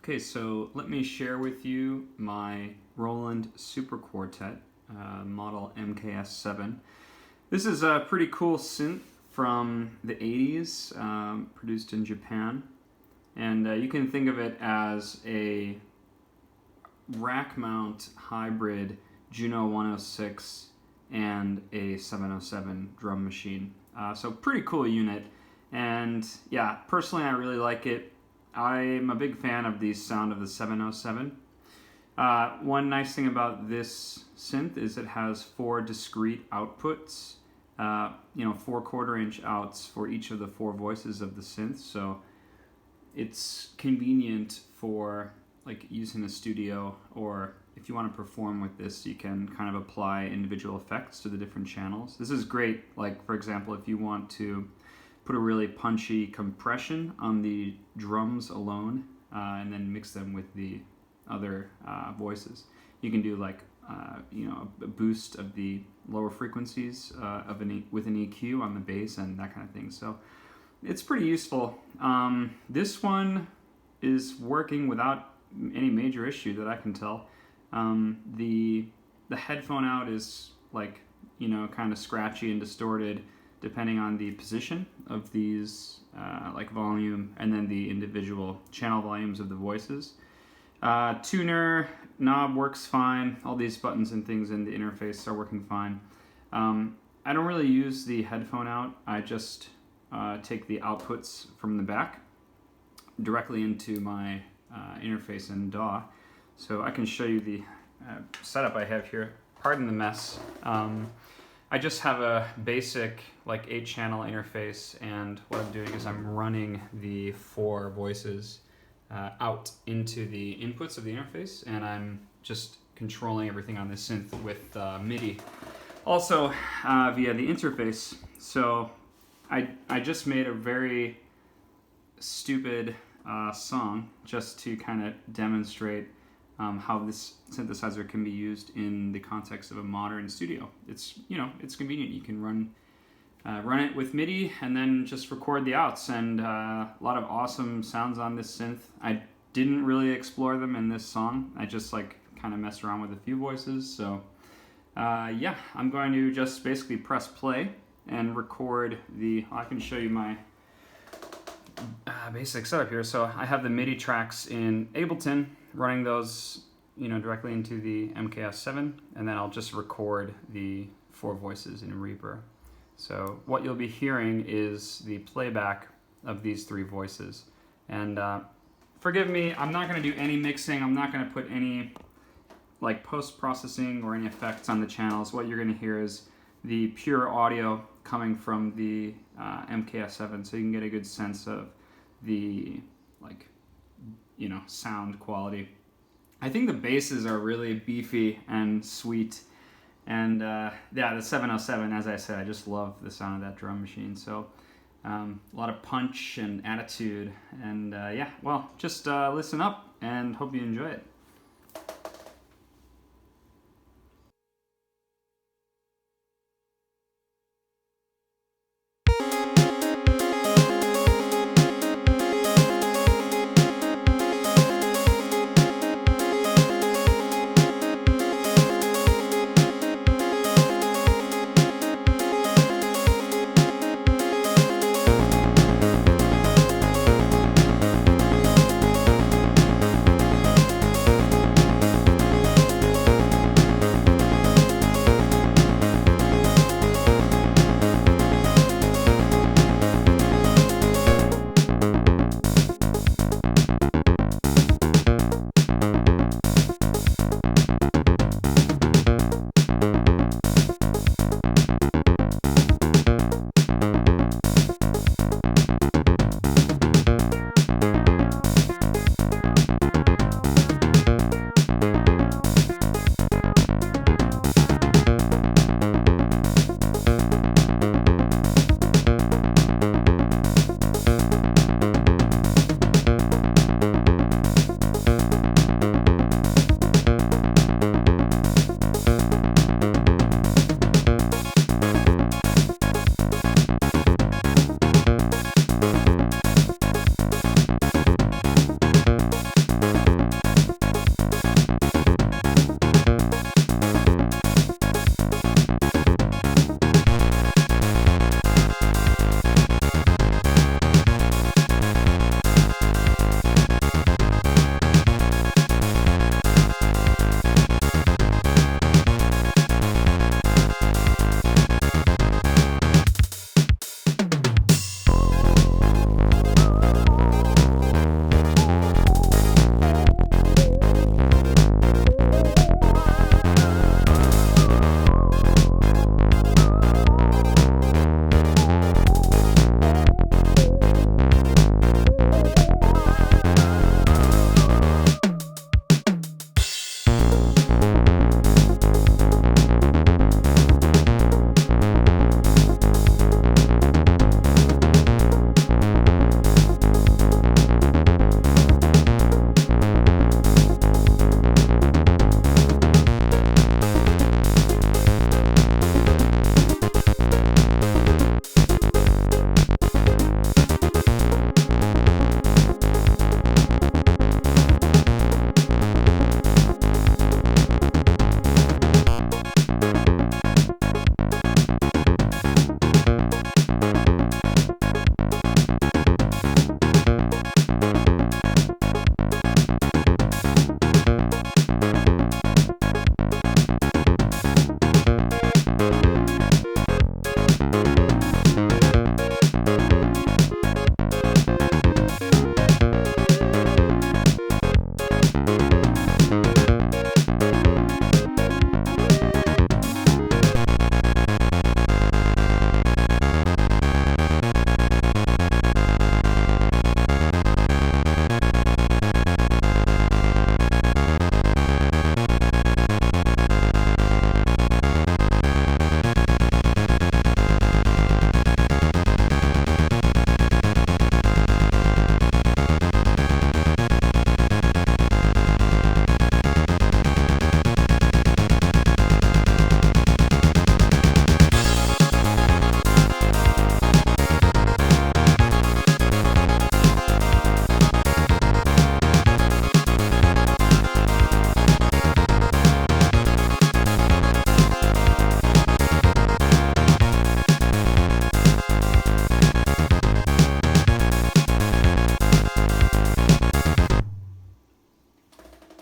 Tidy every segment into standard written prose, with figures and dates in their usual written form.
Okay, so let me share with you my Roland Super Quartet model MKS-7. This is a pretty cool synth from the 80s, produced in Japan. And you can think of it as a rack mount hybrid Juno 106 and a 707 drum machine. So pretty cool unit. And yeah, personally I really like it. I'm a big fan of the sound of the 707. One nice thing about this synth is it has 4 discrete outputs, 4 1/4-inch outs for each of the 4 voices of the synth. So it's convenient for like using a studio, or if you want to perform with this, you can kind of apply individual effects to the different channels. This is great, like for example, if you want to put a really punchy compression on the drums alone and then mix them with the other voices. You can do like a boost of the lower frequencies with an EQ on the bass and that kind of thing. So it's pretty useful. This one is working without any major issue that I can tell. The headphone out is like kind of scratchy and distorted depending on the position of these like volume and then the individual channel volumes of the voices. Tuner knob works fine. All these buttons and things in the interface are working fine. I don't really use the headphone out. I just take the outputs from the back directly into my interface in DAW. So I can show you the setup I have here. Pardon the mess. I just have a basic like 8-channel interface, and what I'm doing is I'm running the 4 voices out into the inputs of the interface, and I'm just controlling everything on this synth with MIDI. Also via the interface. So I just made a very stupid song just to kind of demonstrate how this synthesizer can be used in the context of a modern studio. It's it's convenient. You can run it with MIDI and then just record the outs, and a lot of awesome sounds on this synth. I didn't really explore them in this song. I just like kind of messed around with a few voices. So yeah, I'm going to just basically press play and record I can show you my basic setup here. So I have the MIDI tracks in Ableton, running those directly into the MKS-7, and then I'll just record the 4 voices in Reaper. So what you'll be hearing is the playback of these 3 voices. And forgive me, I'm not going to do any mixing. I'm not going to put any like post-processing or any effects on the channels. What you're going to hear is the pure audio coming from the MKS-7, so you can get a good sense of the sound quality. I think the basses are really beefy and sweet, and yeah, the 707, as I said, I just love the sound of that drum machine. So a lot of punch and attitude, and yeah, well, just listen up and hope you enjoy it.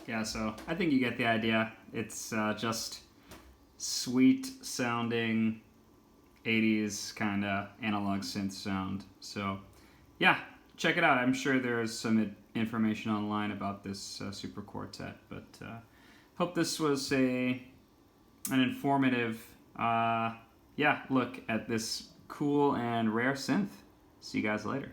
Yeah, so I think you get the idea. It's just sweet sounding 80s kind of analog synth sound. So yeah, check it out. I'm sure there's some information online about this Super Quartet, but hope this was an informative look at this cool and rare synth. See you guys later.